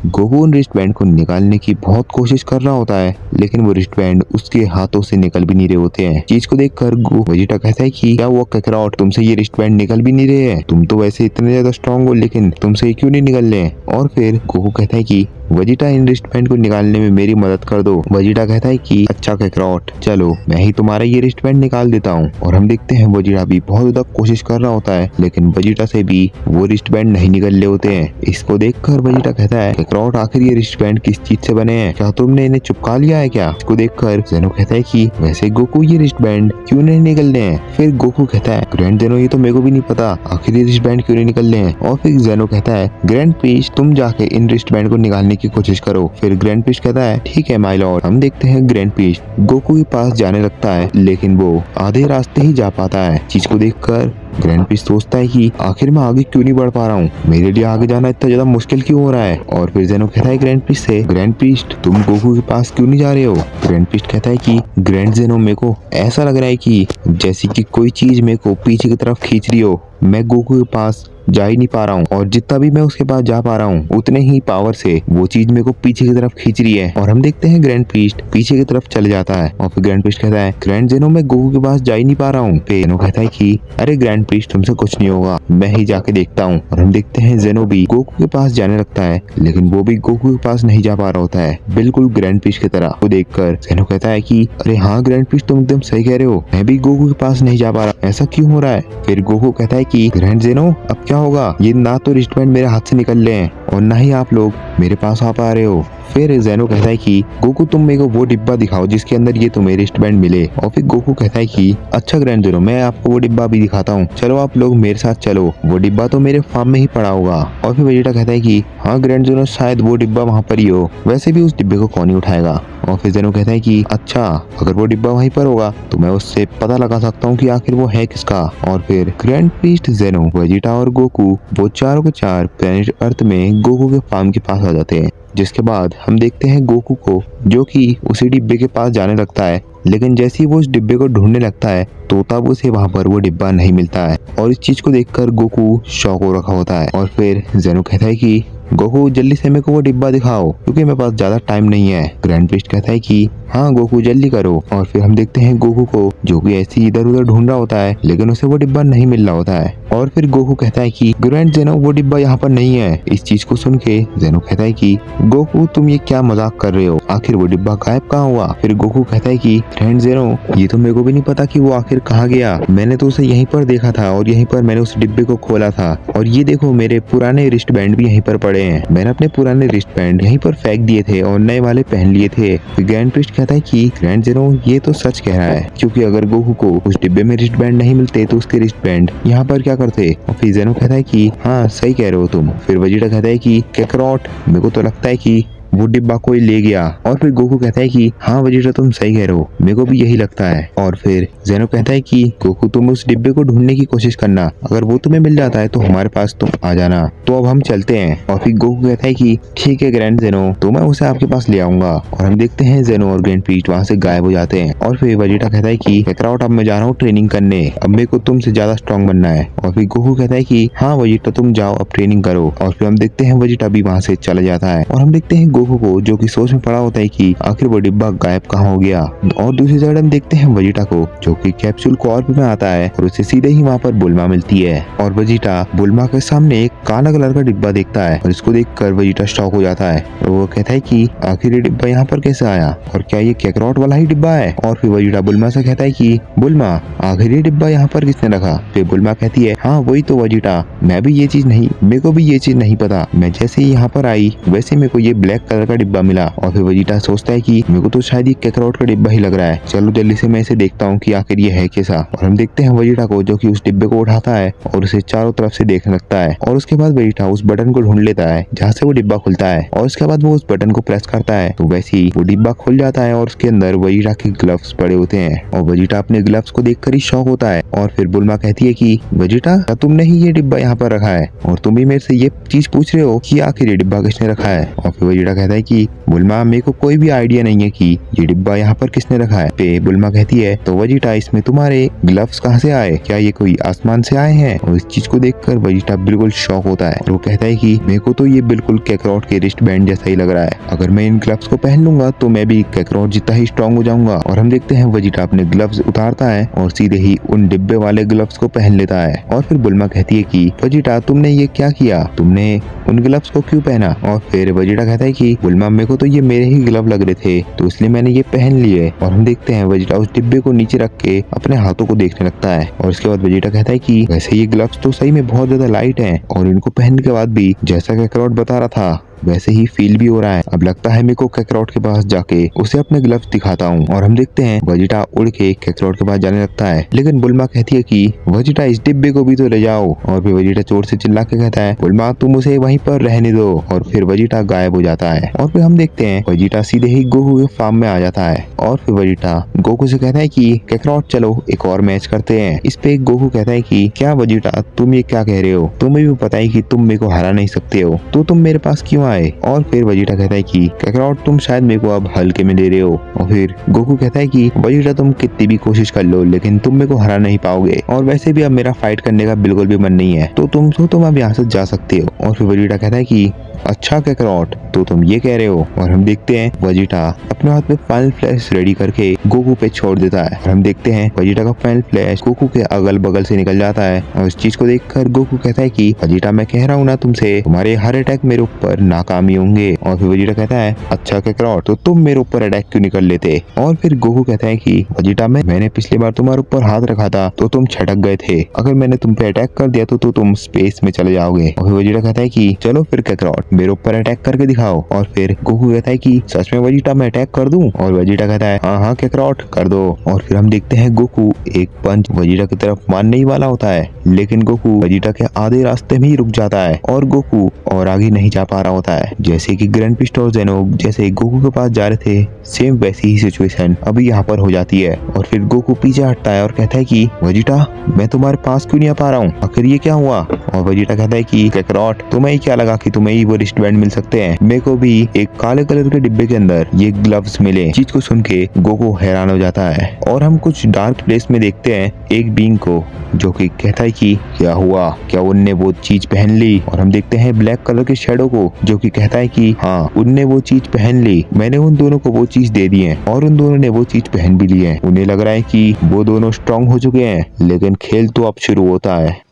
Goku उन wrist band को निकालने की बहुत कोशिश कर रहा होता है, लेकिन वो रिस्ट बैंड उसके हाथों से निकल भी नहीं रहे होते हैं। चीज को देखकर वेजिटा कहता है कि क्या हुआ काकरॉट, तुमसे ये रिस्ट बैंड निकल भी नहीं रहे हैं? तुम तो वैसे इतने ज्यादा स्ट्रांग हो, लेकिन तुमसे ये क्यों नहीं निकल रहे हैं? और फिर गोकू कहता है कि वेजिटा इन रिस्ट बैंड को निकालने में मेरी मदद कर दो। वेजिटा कहता है कि अच्छा काकरॉट, चलो मैं ही तुम्हारा ये रिस्ट बैंड निकाल देता हूँ। और हम देखते हैं वेजिटा भी बहुत ज्यादा कोशिश कर रहा होता है, लेकिन वेजिटा से भी वो रिस्ट बैंड नहीं निकल रहे होते हैं। इसको देखकर वेजिटा कहता है काकरॉट, आखिर ये रिस्ट बैंड किस चीज से बने हैं? क्या तुमने इन्हें चिपका लिया है क्या? इसको देखकर जेनो कहता है कि वैसे गोकू ये रिस्ट बैंड क्यों नहीं निकल रहे हैं? फिर गोकू कहता है ग्रैंड जेनो, ये तो मेरे को भी नहीं पता आखिर ये रिस्ट बैंड क्यों नहीं निकल रहे हैं। और फिर जेनो कहता है ग्रैंड प्रीस्ट, तुम जाके इन रिस्ट बैंड को निकालने की कोशिश करो। फिर ग्रैंड प्रीस्ट कहता है ठीक है माय लॉर्ड। हम देखते हैं ग्रैंड प्रीस्ट गोकू के पास जाने लगता है, लेकिन वो आधे रास्ते ही जा पाता है। चीज को देखकर ग्रैंड प्रीस्ट सोचता है कि आखिर मैं आगे क्यों नहीं बढ़ पा रहा हूँ, मेरे लिए आगे जाना इतना ज्यादा मुश्किल क्यों हो रहा है। और फिर जेनो कहता है ग्रैंड प्रीस्ट से, ग्रैंड प्रीस्ट तुम गोकू के पास क्यों नहीं जा रहे हो? ग्रैंड प्रीस्ट कहता है कि ग्रैंड जेनो, मेरे को ऐसा लग रहा है कि जैसे कि कोई चीज मेरे को पीछे की तरफ खींच रही हो। मैं गोकू के पास जा ही नहीं पा रहा हूँ, और जितना भी मैं उसके पास जा पा रहा हूँ उतने ही पावर से वो चीज मेरे को पीछे की तरफ खींच रही है। और हम देखते हैं ग्रैंड प्रीस्ट पीछे की तरफ चले जाता है। और फिर ग्रैंड प्रीस्ट कहता है ग्रैंड जेनो, मैं गोकू के पास जा ही नहीं पा रहा हूँ। जेनो कहता है कि अरे ग्रैंड प्रीस्ट, तुमसे कुछ नहीं होगा, मैं ही जाके देखता हूँ। और हम देखते हैं जेनो भी गोकू के पास जाने लगता है, लेकिन वो भी गोकू के पास नहीं जा पा रहा होता है, बिल्कुल ग्रैंड प्रीस्ट की तरह। वो देखकर जेनो कहता है कि अरे हाँ ग्रैंड प्रीस्ट, तुम एकदम सही कह रहे हो, मैं भी गोकू के पास नहीं जा पा रहा, ऐसा क्यों हो रहा है? फिर गोकू कहता है कि ग्रैंड जेनो, अब क्या होगा? ये ना तो रिस्ट बैंड मेरे हाथ से निकल रहे हैं, और ना ही आप लोग मेरे पास आ पा रहे हो। फिर जेनो कहता है कि गोकू, तुम मेरे को वो डिब्बा दिखाओ जिसके अंदर ये तुम्हें रिस्ट बैंड मिले। और फिर गोकू कहता है कि अच्छा ग्रैंड जेनो, मैं आपको वो डिब्बा भी दिखाता हूँ, चलो आप लोग मेरे साथ चलो, वो डिब्बा तो मेरे फार्म में ही पड़ा होगा। और फिर वेजिटा कहता है कि हाँ ग्रैंड जेनो, शायद वो डिब्बा वहाँ पर ही हो, वैसे भी उस डिब्बे को कौन ही उठाएगा। और फिर जेनो कहता है कि अच्छा, अगर वो डिब्बा वहीं पर होगा तो मैं उससे पता लगा सकता हूँ कि आखिर वो है किसका। और फिर ग्रैंड प्रीस्ट, जेनो, वेजिटा और गोकू वो चारों के चार प्लेनेट अर्थ में गोकू के फार्म के पास आ जाते हैं। जिसके बाद हम देखते हैं गोकू को, जो कि उसी डिब्बे के पास जाने लगता है, लेकिन जैसे ही वो उस डिब्बे को ढूंढने लगता है तो तब उसे वहाँ पर वो डिब्बा नहीं मिलता है। और इस चीज को देखकर गोकू शॉक हो रखा होता है। और फिर जेनो कहता है कि गोकू, जल्दी से मेरे को वो डिब्बा दिखाओ, क्योंकि मेरे पास ज्यादा टाइम नहीं है। ग्रैंड प्रीस्ट कहता है कि हाँ गोकू, जल्दी करो। और फिर हम देखते हैं गोकू को, जो कि ऐसे ही इधर उधर ढूंढ रहा होता है, लेकिन उसे वो डिब्बा नहीं मिल रहा होता है। और फिर गोकू कहता है कि ग्रैंड जेनो, वो डिब्बा यहाँ पर नहीं है। इस चीज को सुन के जेनो कहता है कि गोकू, तुम ये क्या मजाक कर रहे हो, आखिर वो डिब्बा गायब कहाँ हुआ? फिर गोकू कहता है कि ग्रैंड जेनो, ये तो मेरे को भी नहीं पता कि वो आखिर कहाँ गया, मैंने तो उसे यहीं पर देखा था, और यहीं पर मैंने उस डिब्बे को खोला था, और ये देखो मेरे पुराने रिस्ट बैंड भी यहीं पर पड़े हैं, मैंने अपने पुराने रिस्ट बैंड यहीं पर फेंक दिए थे और नए वाले पहन लिए थे। ग्रैंड प्रीस्ट कहता है कि ग्रैंड जेनो, ये तो सच कह रहा है, क्योंकि अगर गोकू को उस डिब्बे में रिस्ट बैंड नहीं मिलते तो उसके रिस्ट बैंड यहाँ पर क्या करते? और फिर जेनो कहता है कि हाँ सही कह रहे हो तुम। फिर वेजिटा कहता है कि काकरॉट, मेरे को तो लगता है कि वो डिब्बा कोई ले गया। और फिर गोकू कहता है कि हाँ वेजिटा, तुम सही कह रहे हो, मेरे को भी यही लगता है। और फिर जेनो कहता है कि गोकू, तुम उस डिब्बे को ढूंढने की कोशिश करना, अगर वो तुम्हें मिल जाता है तो हमारे पास तुम आ जाना, तो अब हम चलते हैं। और फिर गोकू कहता है कि ठीक है ग्रैंड जेनो, तो मैं उसे आपके पास ले आऊंगा। और हम देखते हैं जेनो और ग्रैंड प्रीस्ट वहाँ से गायब हो जाते हैं। और फिर वेजिटा कहता है कि काकरॉट, अब मैं जा रहा हूँ ट्रेनिंग करने, अब मेरे को तुमसे ज्यादा स्ट्रॉन्ग बनना है। और फिर गोकू कहता है कि हाँ वेजिटा, तुम जाओ अब ट्रेनिंग करो। और फिर हम देखते हैं वेजिटा भी वहाँ से चला जाता है। और हम देखते हैं गोकू को, जो कि सोच में पड़ा होता है कि आखिर वो डिब्बा गायब कहाँ हो गया। और दूसरी साइड हम देखते हैं वेजिटा को, जो कि कैप्सूल कॉर्प में आता है, और उसे सीधे ही वहाँ पर बुल्मा मिलती है। और वेजिटा बुल्मा के सामने एक काला कलर का डिब्बा देखता है, और इसको देखकर वेजिटा शॉक हो जाता है, और वो कहता है कि आखिर ये डिब्बा यहाँ पर कैसे आया, और क्या ये काकरॉट वाला ही डिब्बा है? और फिर वेजिटा बुल्मा से कहता है कि बुल्मा, आखिर ये डिब्बा यहाँ पर किसने रखा? फिर बुल्मा कहती है हाँ वही तो वेजिटा, मैं भी ये चीज नहीं, मेरे को भी ये चीज नहीं पता, मैं जैसे ही यहाँ पर आई वैसे मेरे को ये ब्लैक कलर का डिब्बा मिला। और फिर वेजिटा सोचता है कि मेरे को तो शायद ये काकरॉट का डिब्बा ही लग रहा है, चलो जल्दी से मैं इसे देखता हूँ कि आखिर ये है कैसा। और हम देखते हैं वेजिटा को, जो कि उस डिब्बे को उठाता है और उसे चारों तरफ से देखने लगता है। और उसके बाद वेजिटा उस बटन को ढूंढ लेता है जहाँ से वो डिब्बा खुलता है, और उसके बाद वो उस बटन को प्रेस करता है तो वैसे ही वो डिब्बा खुल जाता है, और उसके अंदर वेजिटा के ग्लव्स पड़े होते हैं। और वेजिटा अपने ग्लव्स को देखकर ही शॉक होता है। और फिर बुल्मा कहती है कि वेजिटा, क्या तुमने ही ये डिब्बा यहाँ पर रखा है, और तुम भी मेरे से ये चीज पूछ रहे हो कि आखिर ये डिब्बा किसने रखा है? और फिर वेजिटा कहता कहता है कि बुल्मा मेरे को कोई भी आइडिया नहीं है कि ये डिब्बा यहाँ पर किसने रखा है। पे बुल्मा कहती है तो वेजिटा इसमें तुम्हारे ग्लव्स कहाँ से आए, क्या ये कोई आसमान से आए हैं। और इस चीज को देखकर वेजिटा बिल्कुल शॉक होता है और वो कहता है कि मेरे को तो ये बिल्कुल कैकरॉट के रिस्ट बैंड जैसा ही लग रहा है, अगर मैं इन ग्लव्स को पहन लूंगा तो मैं भी कैकरॉट जितना ही स्ट्रॉन्ग हो जाऊंगा। और हम देखते हैं वेजिटा अपने ग्लव्स उतारता है और सीधे ही उन डिब्बे वाले ग्लव्स को पहन लेता है। और फिर बुल्मा कहती है कि वेजिटा तुमने ये क्या किया, तुमने उन ग्लव्स को क्यों पहना। और फिर वेजिटा कहता है कि बुल्मा मेरे को तो ये मेरे ही ग्लव लग रहे थे तो इसलिए मैंने ये पहन लिए। और हम देखते हैं वेजिटा उस डिब्बे को नीचे रख के अपने हाथों को देखने लगता है और इसके बाद वेजिटा कहता है कि वैसे ये ग्लव्स तो सही में बहुत ज्यादा लाइट हैं और इनको पहनने के बाद भी जैसा कैकरॉट बता रहा था वैसे ही फील भी हो रहा है। अब लगता है मेरे को कैकरॉट के पास जाके उसे अपने ग्लव्स दिखाता हूँ। और हम देखते हैं वेजिटा उड़ के कैकरॉट के पास जाने लगता है, लेकिन बुल्मा कहती है कि वेजिटा इस डिब्बे को भी तो ले जाओ। और फिर वेजिटा जोर से चिल्ला के कहता है बुल्मा तुम उसे वहीं पर रहने दो। और फिर वेजिटा गायब हो जाता है। और फिर हम देखते हैं वेजिटा सीधे ही गोकू के फार्म में आ जाता है और फिर वेजिटा गोकू से कहता है कि कैकरॉट चलो एक और मैच करते हैं। इस पे गोकू कहता है कि क्या वेजिटा तुम ये क्या कह रहे हो, तुम्हें भी पता है कि तुम मेरे को हरा नहीं सकते हो तो तुम मेरे पास क्यों आए। और फिर वेजिटा कहता है कि कैकरॉट तुम शायद मेरे को अब हल्के में ले रहे हो। और फिर गोकू कहता है कि वेजिटा तुम कितनी भी कोशिश कर लो लेकिन तुम मेरे को हरा नहीं पाओगे और वैसे भी अब मेरा फाइट करने का बिल्कुल भी मन नहीं है तो तुम अब यहाँ से जा सकते हो। और फिर वेजिटा कहता है कि अच्छा कैकरॉट तो तुम ये कह रहे हो। और हम देखते हैं वेजिटा अपने हाथ में फाइनल फ्लैश रेडी करके गोकू पे छोड़ देता है और हम देखते हैं वेजिटा का फाइनल फ्लैश गोकू के अगल बगल से निकल जाता है। और इस चीज को देखकर गोकू कहता है कि वेजिटा मैं कह रहा हूँ ना तुमसे, तुम्हारे हर अटैक मेरे ऊपर नाकामी होंगे। और फिर वेजिटा कहता है अच्छा कैकरॉट तो तुम मेरे ऊपर अटैक क्यों नहीं कर लेते। और फिर गोकू कहता है कि वेजिटा मैंने पिछली बार तुम्हारे ऊपर हाथ रखा था तो तुम छटक गए थे, अगर मैंने तुम पे अटैक कर दिया तो तुम स्पेस में चले जाओगे। और फिर वेजिटा कहता है कि चलो फिर कैकरॉट मेरे ऊपर अटैक करके दिखाओ। और फिर गोकू कहता है कि सच में वेजिटा मैं अटैक कर दूं। और वेजिटा कहता है हाँ कैकरॉट कर दो। और फिर हम देखते हैं गोकू एक पंच वेजिटा की तरफ मारने ही वाला होता है लेकिन गोकू वेजिटा के आधे रास्ते में ही रुक जाता है और गोकू और आगे नहीं जा पा रहा होता है। जैसे कि ग्रैंड पिस्ट और जेनो जैसे गोकू के पास जा रहे थे सेम वैसी ही सिचुएशन अभी यहाँ पर हो जाती है। और फिर गोकू पीछे हटता है और कहता है कि वेजिटा मैं तुम्हारे पास क्यों नहीं आ पा रहा हूँ, आखिर ये क्या हुआ। और वेजिटा कहता है कि कैकरॉट तुम्हें ही क्या लगा कि तुम्हें ही वो रिस्ट बैंड मिल सकते हैं, मेरे को भी एक काले कलर के डिब्बे के अंदर ये ग्लव्स मिले। चीज को सुन के गोकू हैरान हो जाता है और हम कुछ डार्क प्लेस में देखते हैं एक बीइंग को जो कि कहता है कि क्या हुआ, क्या उनने वो चीज पहन ली। और हम देखते हैं ब्लैक कलर के शैडो को जो कि कहता है कि हाँ उनने वो चीज पहन ली, मैंने उन दोनों को वो चीज दे दी है और उन दोनों ने वो चीज पहन भी ली है। उन्हें लग रहा है कि वो दोनों स्ट्रांग हो चुके हैं लेकिन खेल तो अब शुरू होता है।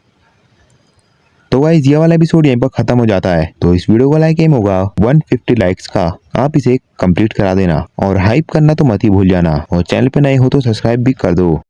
तो गाइस ये वाला एपिसोड यहीं पर खत्म हो जाता है। तो इस वीडियो का लाइक एम होगा 150 लाइक्स का, आप इसे कंप्लीट करा देना और हाइप करना तो मत ही भूल जाना और चैनल पे नए हो तो सब्सक्राइब भी कर दो।